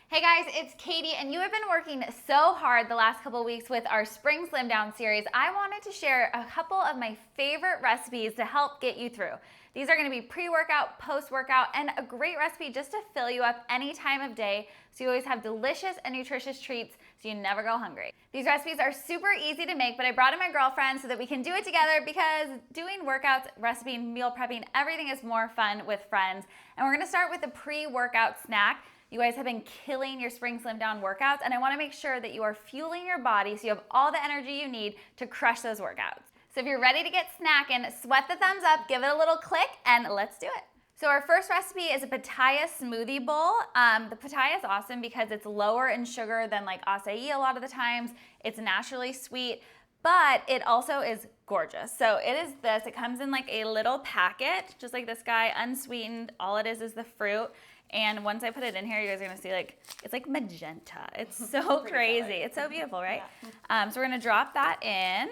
Hey guys, it's Katie, and you have been working so hard the last couple of weeks with our Spring Slim Down series. I wanted to share a couple of my favorite recipes to help get you through. These are gonna be pre-workout, post-workout, and a great recipe just to fill you up any time of day so you always have delicious and nutritious treats so you never go hungry. These recipes are super easy to make, but I brought in my girlfriend so that we can do it together because doing workouts, recipe, meal prepping, everything is more fun with friends. And we're gonna start with a pre-workout snack. You guys have been killing your Spring Slim Down workouts, and I wanna make sure that you are fueling your body so you have all the energy you need to crush those workouts. So if you're ready to get snacking, sweat the thumbs up, give it a little click, and let's do it. So our first recipe is a pitaya smoothie bowl. The pitaya is awesome because it's lower in sugar than like acai a lot of the times. It's naturally sweet, but it also is gorgeous. So it is this, it comes in like a little packet, just like this guy, unsweetened. All it is the fruit. And once I put it in here, you guys are gonna see like, it's like magenta. It's so crazy. It's so beautiful, right? Yeah. So we're gonna drop that in.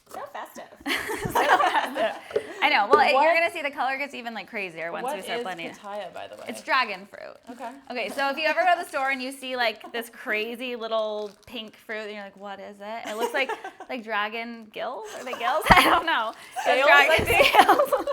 So festive. I know. Well, you're gonna see the color gets even like crazier once we start blending it. What is pitaya, by the way? It's dragon fruit. Okay. Okay, so if you ever go to the store and you see like this crazy little pink fruit, and you're like, what is it? And it looks like dragon gills. Are they gills? I don't know. Scales, Dragon scales.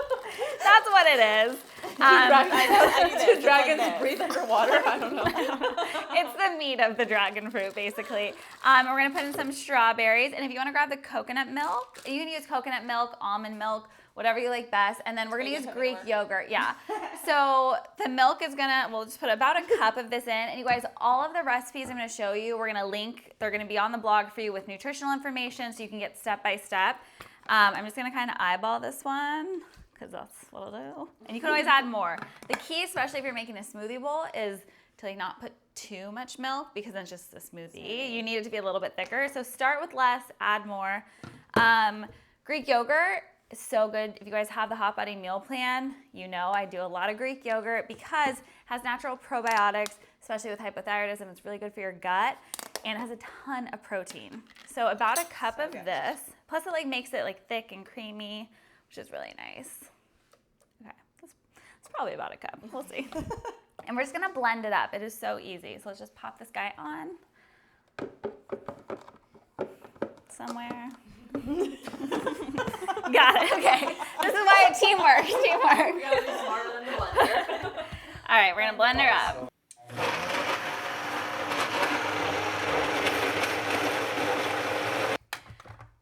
That's what it is. Do dragons breathe underwater? I don't know. It's the meat of the dragon fruit, basically. We're gonna put in some strawberries, and if you wanna grab the coconut milk, you can use coconut milk, almond milk, whatever you like best, and then we're gonna use Greek yogurt, yeah. So the milk is we'll just put about a cup of this in, and you guys, all of the recipes I'm gonna show you, we're gonna link, they're gonna be on the blog for you with nutritional information so you can get step by step. I'm just gonna kind of eyeball this one, because that's what I'll do. And you can always add more. The key, especially if you're making a smoothie bowl, is to like not put too much milk because then it's just a smoothie. You need it to be a little bit thicker. So start with less, add more. Greek yogurt is so good. If you guys have the Hot Body meal plan, you know I do a lot of Greek yogurt because it has natural probiotics, especially with hypothyroidism. It's really good for your gut, and it has a ton of protein. So about a cup of this, plus it like makes it like thick and creamy, which is really nice. Okay, that's probably about a cup. We'll see. And we're just gonna blend it up. It is so easy. So let's just pop this guy on somewhere. Got it, okay. This is why it's teamwork. We gotta be smarter than the blender. All right, we're gonna blend her up.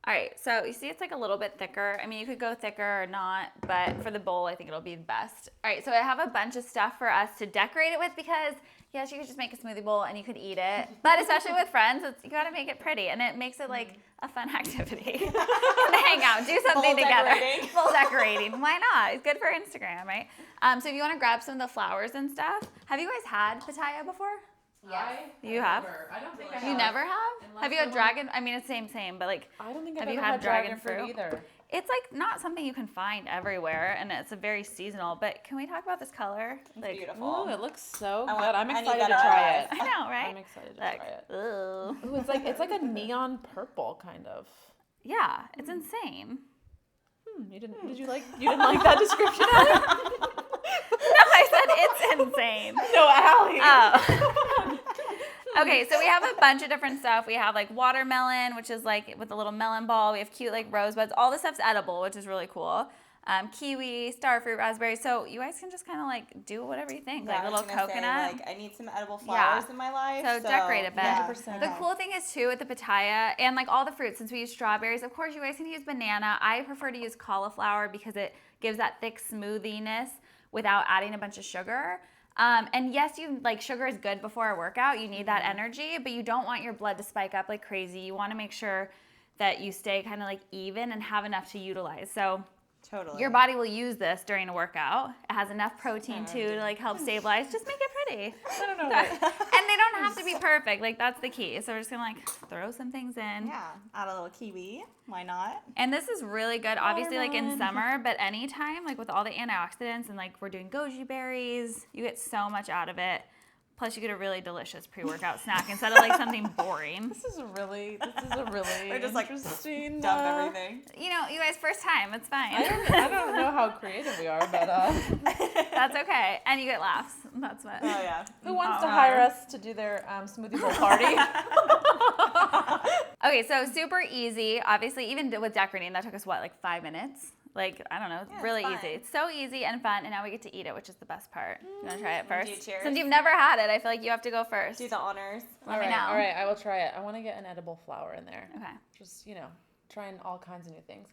All right, so you see it's like a little bit thicker. I mean, you could go thicker or not, but for the bowl, I think it'll be the best. All right, so I have a bunch of stuff for us to decorate it with because, yes, you could just make a smoothie bowl and you could eat it, but especially with friends, you gotta make it pretty, and it makes it like a fun activity. To hang out, do something together. Full decorating, why not? It's good for Instagram, right? So if you wanna grab some of the flowers and stuff, have you guys had pitaya before? Yeah. You have? I don't think I have. You never have? Have you had dragon? I mean, it's same, but like, I don't think I've have you ever had dragon fruit either. It's like not something you can find everywhere, and it's a very seasonal. But can we talk about this color? It's like, beautiful. Ooh, it looks so I good. want- I'm I need excited that to in try my it. I know, right? I'm excited to Like, try it. ooh. Ooh, it's like a neon purple kind of. Yeah, it's insane. You didn't like that description? No, I said it's insane. No, Allie. Oh. Okay, so we have a bunch of different stuff. We have like watermelon, which is like with a little melon ball. We have cute like rosebuds. All this stuff's edible, which is really cool. Kiwi, starfruit, raspberry. So you guys can just kind of like do whatever you think. Like little coconut. I need some edible flowers in my life. So decorate it, yeah. 100%. The cool thing is too with the pitaya and like all the fruits, since we use strawberries, of course you guys can use banana. I prefer to use cauliflower because it gives that thick smoothiness without adding a bunch of sugar. And yes, sugar is good before a workout. You need that energy, but you don't want your blood to spike up like crazy. You want to make sure that you stay kind of like even and have enough to utilize. So Totally. your body will use this during a workout. It has enough protein too to like help stabilize. Just make it pretty. I don't know. And they don't have to be perfect. Like that's the key. So we're just gonna like throw some things in. Yeah, add a little kiwi. Why not? And this is really good, obviously, like in summer, but anytime, like with all the antioxidants and like we're doing goji berries, you get so much out of it. Plus, you get a really delicious pre-workout snack instead of like something boring. This is a really We're just like interesting. dump everything. You know, you guys, first time, it's fine. I don't know how creative we are, but That's okay. And you get laughs. That's what. Oh, yeah. Who wants to hire us to do their Smoothie Bowl party? Okay, so super easy. Obviously, even with decorating, that took us, what, like 5 minutes? Like, I don't know, Yeah, really it's easy. fun. It's so easy and fun, and now we get to eat it, which is the best part. You want to try it Wanna first? do cheers? Since you've never had it, I feel like you have to go first. Do the honors. Let me know. All right, I will try it. I want to get an edible flower in there. Okay. Just, trying all kinds of new things.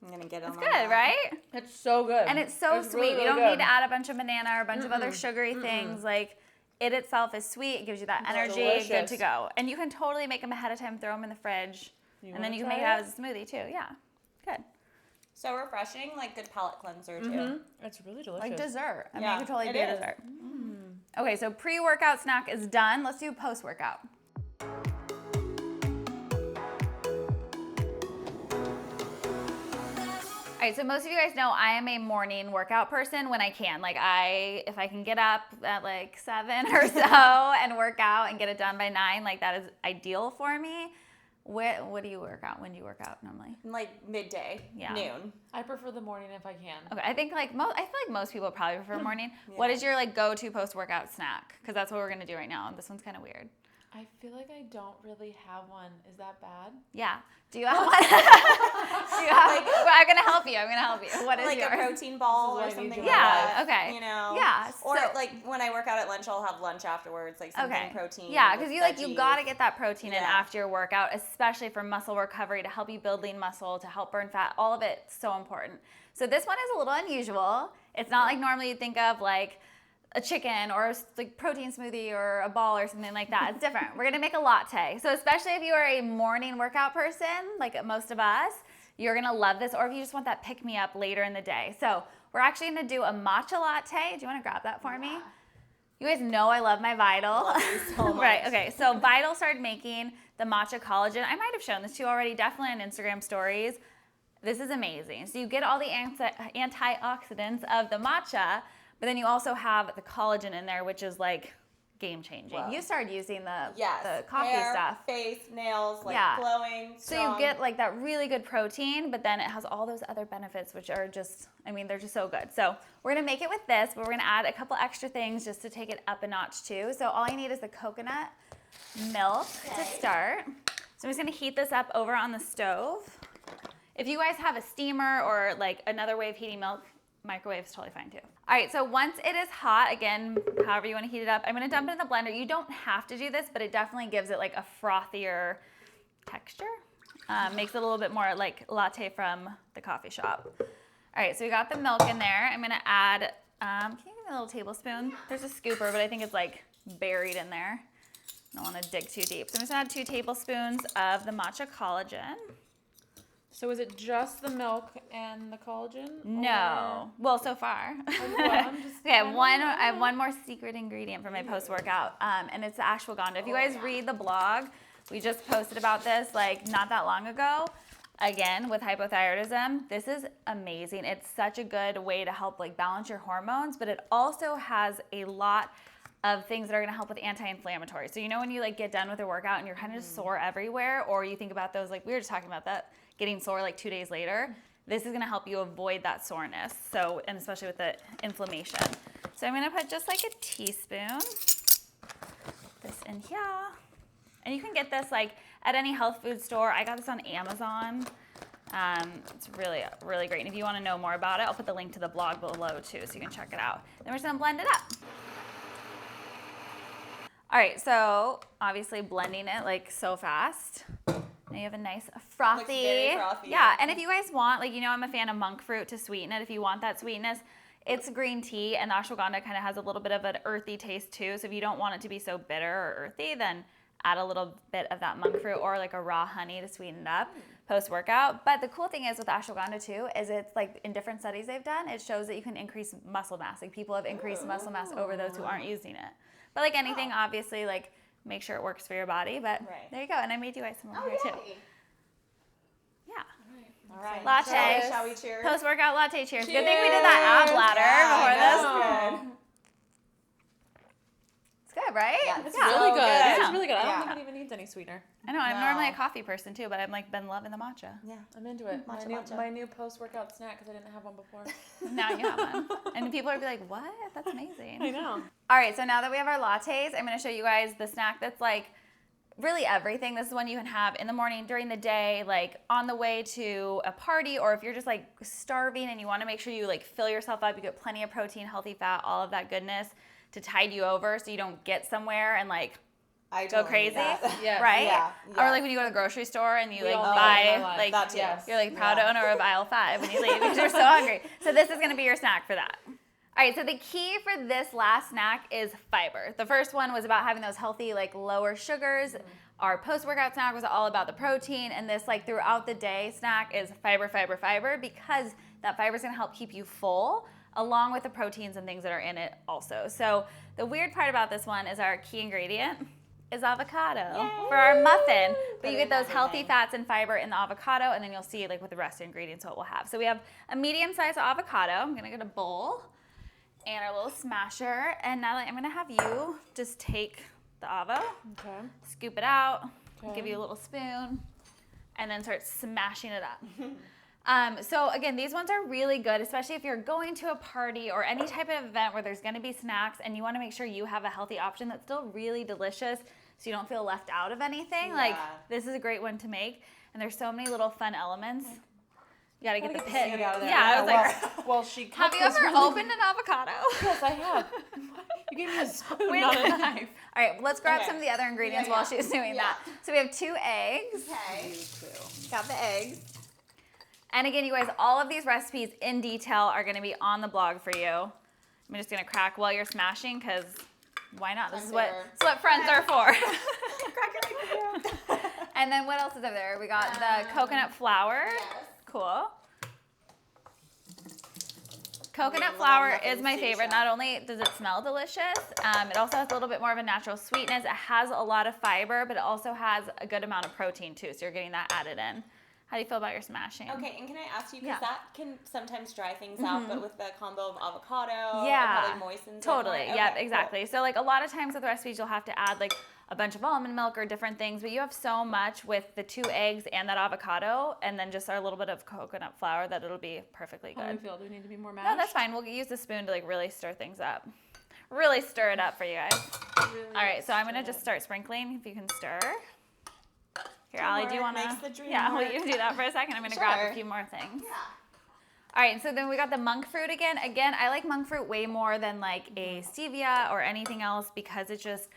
I'm going to get it It's on good, that. right? It's so good. And it's so It's sweet. really, You really don't good. need to add a bunch of banana or a bunch of other sugary things. Like, it itself is sweet. It gives you that energy. Good delicious. to go. And you can totally make them ahead of time, throw them in the fridge, and then you can make it out as a smoothie, too. Yeah. Good. So refreshing, like good palate cleanser, too. It's really delicious. Like dessert. I mean, Yeah, it could totally it be a is. dessert. Okay, so pre-workout snack is done. Let's do post-workout. All right, so most of you guys know I am a morning workout person when I can. Like if I can get up at like 7 or so and work out and get it done by 9, like that is ideal for me. What do you work out? When do you work out normally? Like midday, Yeah. noon. I prefer the morning if I can. Okay, I think I feel like most people probably prefer morning. What is your like go-to post-workout snack? Because that's what we're gonna do right now. This one's kind of weird. I feel like I don't really have one. Is that bad? Yeah. Do you have one? Well, I'm gonna help you. What is Like yours? a protein ball This is or what I need something to like Yeah, that. okay. You know? Yeah, Or so- like when I work out at lunch, I'll have lunch afterwards, like something Okay. protein. Yeah, with because you veggies. gotta get that protein in Yeah. after your workout, especially for muscle recovery to help you build lean muscle, to help burn fat. All of it's so important. So this one is a little unusual. It's not like normally you think of like a chicken or like protein smoothie or a ball or something like that. It's different. We're gonna make a latte. So especially if you are a morning workout person, like most of us, you're gonna love this, or if you just want that pick-me-up later in the day. So we're actually gonna do a matcha latte. Do you wanna grab that for me? You guys know I love my Vital. Love you so much. Right, okay, so Vital started making the matcha collagen. I might have shown this to you already, definitely on Instagram stories. This is amazing. So you get all the antioxidants of the matcha, but then you also have the collagen in there, which is like game changing. Wow. You started using the Yes. coffee Hair, stuff. face, nails, like Yeah. glowing. So you strong. get like that really good protein, but then it has all those other benefits, which are just, they're just so good. So we're gonna make it with this, but we're gonna add a couple extra things just to take it up a notch too. So all you need is the coconut milk to start. So I'm just gonna heat this up over on the stove. If you guys have a steamer or like another way of heating milk, microwave is totally fine too. All right, so once it is hot, again, however you want to heat it up, I'm gonna dump it in the blender. You don't have to do this, but it definitely gives it like a frothier texture. Makes it a little bit more like latte from the coffee shop. All right, so we got the milk in there. I'm gonna add, can you give me a little tablespoon? There's a scooper, but I think it's like buried in there. I don't wanna dig too deep. So I'm just gonna add 2 tablespoons of the matcha collagen. So is it just the milk and the collagen? No. Well, so far. I'm just Okay, I have one more secret ingredient for my post-workout, and it's the ashwagandha. If you guys read the blog, we just posted about this like not that long ago. Again, with hypothyroidism, this is amazing. It's such a good way to help like balance your hormones, but it also has a lot of things that are gonna help with anti-inflammatory. So when you like get done with a workout and you're kind of just sore everywhere, or you think about those, like we were just talking about that, getting sore like 2 days later, this is gonna help you avoid that soreness. So, and especially with the inflammation. So I'm gonna put just like a teaspoon, this in here. And you can get this like at any health food store. I got this on Amazon. It's really, really great. And if you wanna know more about it, I'll put the link to the blog below too, so you can check it out. Then we're just gonna blend it up. All right, so obviously blending it like so fast. Now you have a nice frothy. Looks very frothy. Yeah, and if you guys want, like I'm a fan of monk fruit to sweeten it. If you want that sweetness, it's green tea, and the ashwagandha kind of has a little bit of an earthy taste too. So if you don't want it to be so bitter or earthy, then add a little bit of that monk fruit or like a raw honey to sweeten it up post-workout. But the cool thing is with ashwagandha too, is it's like in different studies they've done, it shows that you can increase muscle mass. Like people have increased muscle mass over those who aren't using it. But like anything, obviously, like make sure it works for your body. But there you go. And I made you guys some over here too. Yeah. All right. Latte. Shall we cheers? Post-workout latte cheers. Good thing we did that ab ladder before this. That's good. It's good, right? Yeah, It's Yeah. really So good. good. This is really good. I don't Yeah. think it even needs any sweetener. I know, I'm No. normally a coffee person too, but I've like been loving the matcha. Yeah. I'm into it. Matcha. My new post-workout snack because I didn't have one before. Now you have one. And people are like, what? That's amazing. I know. All right, so now that we have our lattes, I'm gonna show you guys the snack that's like really everything. This is one you can have in the morning, during the day, like on the way to a party, or if you're just like starving and you wanna make sure you like fill yourself up, you get plenty of protein, healthy fat, all of that goodness to tide you over so you don't get somewhere and like I go totally crazy, need that. Yes. right? Yeah, Or yeah. like when you go to the grocery store and you We like all need buy it in our lives. like That too. Yes. you're like proud Yeah. owner of aisle 5 when you leave because you're so hungry. So this is gonna be your snack for that. All right, so the key for this last snack is fiber. The first one was about having those healthy, like lower sugars. Our post-workout snack was all about the protein, and this like throughout the day snack is fiber, fiber, fiber, because that fiber is gonna help keep you full along with the proteins and things that are in it also. So the weird part about this one is our key ingredient is avocado Yay. for our muffin. But you Put get in those healthy everything. fats and fiber in the avocado, and then you'll see like with the rest of the ingredients what we'll have. So we have a medium-sized avocado. I'm gonna get a bowl and our little smasher. And now I'm gonna have you just take the avo, Okay. scoop it out, Okay. give you a little spoon, and then start smashing it up. So again, these ones are really good, especially if you're going to a party or any type of event where there's gonna be snacks and you wanna make sure you have a healthy option that's still really delicious so you don't feel left out of anything. Like, Yeah. this is a great one to make. And there's so many little fun elements. You gotta get the Gotta pit. seed out of there. Yeah, I was like, well, she have cut you this ever really- opened an avocado? Yes, I have. You gave me a spoon, With not a a knife. All right, let's grab Okay. some of the other ingredients Yeah, while yeah. she's doing Yeah. that. So we have 2 eggs. Okay. Got the eggs. And again, you guys, all of these recipes in detail are gonna be on the blog for you. I'm just gonna crack while you're smashing, because why not? This is what friends are for. And then what else is over there? We got the coconut flour. Yes. Cool. Coconut Little flour muffin is my favorite. station. Not only does it smell delicious, it also has a little bit more of a natural sweetness. It has a lot of fiber, but it also has a good amount of protein too, so you're getting that added in. How do you feel about your smashing? Okay, and can I ask you, Yeah. because that can sometimes dry things out, but with the combo of avocado, Yeah, it probably moistens it totally. more. Yep, Okay, exactly. So like a lot of times with recipes, you'll have to add like a bunch of almond milk or different things, but you have so much with the 2 eggs and that avocado, and then just a little bit of coconut flour that it'll be perfectly How do you good. feel? Do we need to be more mashed? No, that's fine. We'll use the spoon to like really stir things up. Really stir it up for you guys. Really All right, so I'm gonna stir just it. start sprinkling. If you can stir. Here, Allie, do you Teamwork wanna? makes the dream Yeah, will work. you do that for a second? I'm gonna grab Sure. a few more things. Yeah. All right, so then we got the monk fruit again. Again, I like monk fruit way more than like a stevia or anything else because it's just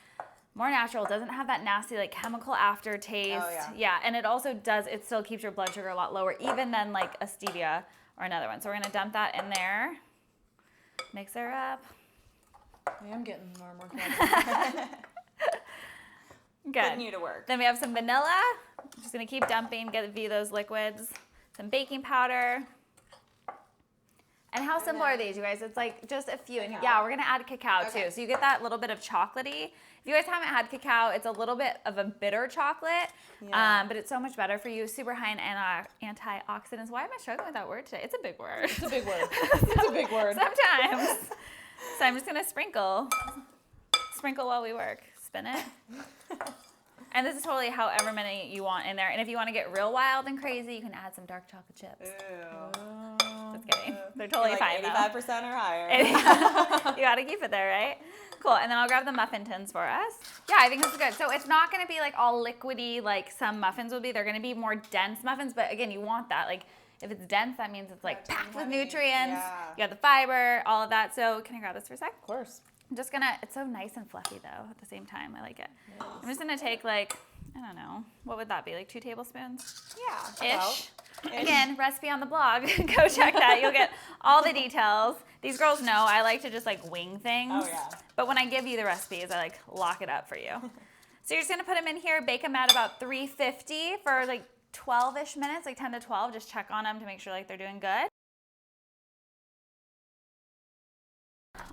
more natural. It doesn't have that nasty like chemical aftertaste. Oh, yeah. And it also does, it still keeps your blood sugar a lot lower even than like a stevia or another one. So we're gonna dump that in there. Mix her up. I am getting more and more confident. Good. Putting you to work. Then we have some vanilla. Just gonna keep dumping, get those liquids. Some baking powder. And how simple are these, you guys? It's like just a few. And Cacao. yeah, we're gonna add cacao Okay. too. So you get that little bit of chocolatey. If you guys haven't had cacao, it's a little bit of a bitter chocolate, Yeah. but it's so much better for you. Super high in antioxidants. Why am I struggling with that word today? It's a big word. It's a big word. It's a big word. Sometimes. So I'm just gonna sprinkle. Sprinkle while we work. Spin it. And this is totally however many you want in there. And if you want to get real wild and crazy, you can add some dark chocolate chips. Just kidding. They're totally like fine 85% or higher. though. You gotta keep it there, right? Cool. And then I'll grab the muffin tins for us. Yeah, I think this is good. So it's not gonna be like all liquidy like some muffins will be. They're gonna be more dense muffins, but again, you want that. Like if it's dense, that means it's like packed with heavy. nutrients. Yeah. You got the fiber, all of that. So can I grab this for a sec? Of course. I'm just gonna, it's so nice and fluffy though at the same time. I like it. I'm just gonna take like, I don't know, what would that be? Like 2 tablespoons? Yeah. Ish. Again, recipe on the blog. Go check that. You'll get all the details. These girls know I like to just like wing things. Oh, yeah. But when I give you the recipes, I like lock it up for you. So you're just gonna put them in here, bake them at about 350 for like 12-ish minutes, like 10 to 12. Just check on them to make sure like they're doing good.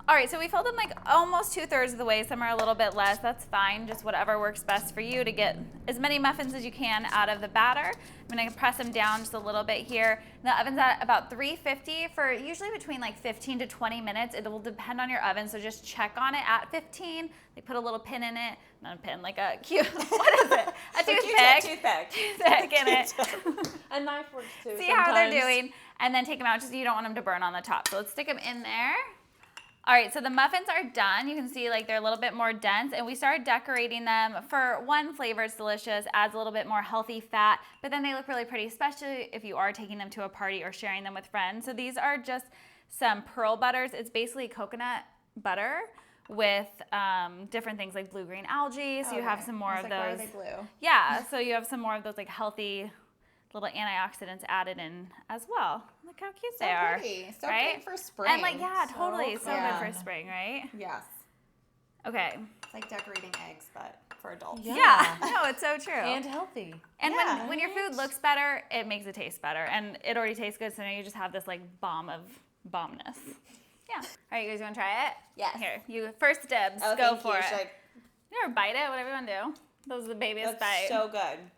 All right, so we filled them like almost 2/3 of the way. Some are a little bit less. That's fine. Just whatever works best for you to get as many muffins as you can out of the batter. I'm gonna press them down just a little bit here. The oven's at about 350 for usually between like 15 to 20 minutes. It will depend on your oven, so just check on it at 15. They put a little pin in it. Not a pin, like a cute, what is it? A toothpick. Toothpick in it. A knife works too. See how they're doing. And then take them out, just you don't want them to burn on the top. So let's stick them in there. All right, so the muffins are done. You can see like they're a little bit more dense, and we started decorating them. For one, flavor is delicious, adds a little bit more healthy fat, but then they look really pretty, especially if you are taking them to a party or sharing them with friends. So these are just some pearl butters. It's basically coconut butter with different things like blue-green algae. So you have some more of those. Why are they blue? Yeah, so you have some more of those like healthy little antioxidants added in as well. Look how cute they are. Pretty. So right? great for spring. And like, yeah, totally. So Yeah. good for spring, right? Yes. Okay. It's like decorating eggs, but for adults. Yeah. No, it's so true. And healthy. And Yeah. when your food looks better, it makes it taste better. And it already tastes good, so now you just have this like bomb of bombness. Yeah. All right, you guys want to try it? Yes. Here, you first dibs. Oh, Go thank for you. it. Should I- You ever bite it, whatever you want to do. Those are the babiest That's bite. so good.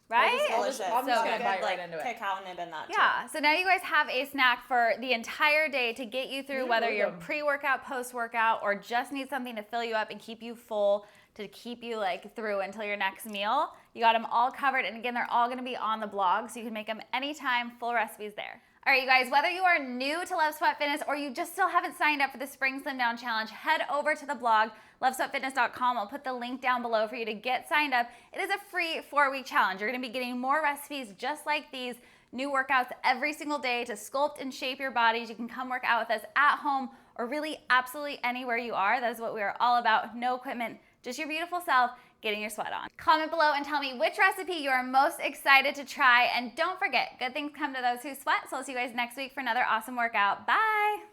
Right? It's delicious. I'm just gonna good, bite like, right into it. cacao nib in that Yeah, so now you guys have a snack for the entire day to get you through whether you're them. pre-workout, post-workout, or just need something to fill you up and keep you full to keep you like through until your next meal. You got them all covered, and again, they're all gonna be on the blog, so you can make them anytime, full recipes there. All right, you guys, whether you are new to Love Sweat Fitness or you just still haven't signed up for the Spring Slim Down Challenge, head over to the blog, lovesweatfitness.com. I'll put the link down below for you to get signed up. It is a free 4-week challenge. You're gonna be getting more recipes just like these, new workouts every single day to sculpt and shape your bodies. You can come work out with us at home or really absolutely anywhere you are. That is what we are all about. No equipment, just your beautiful self getting your sweat on. Comment below and tell me which recipe you are most excited to try. And don't forget, good things come to those who sweat. So I'll see you guys next week for another awesome workout. Bye.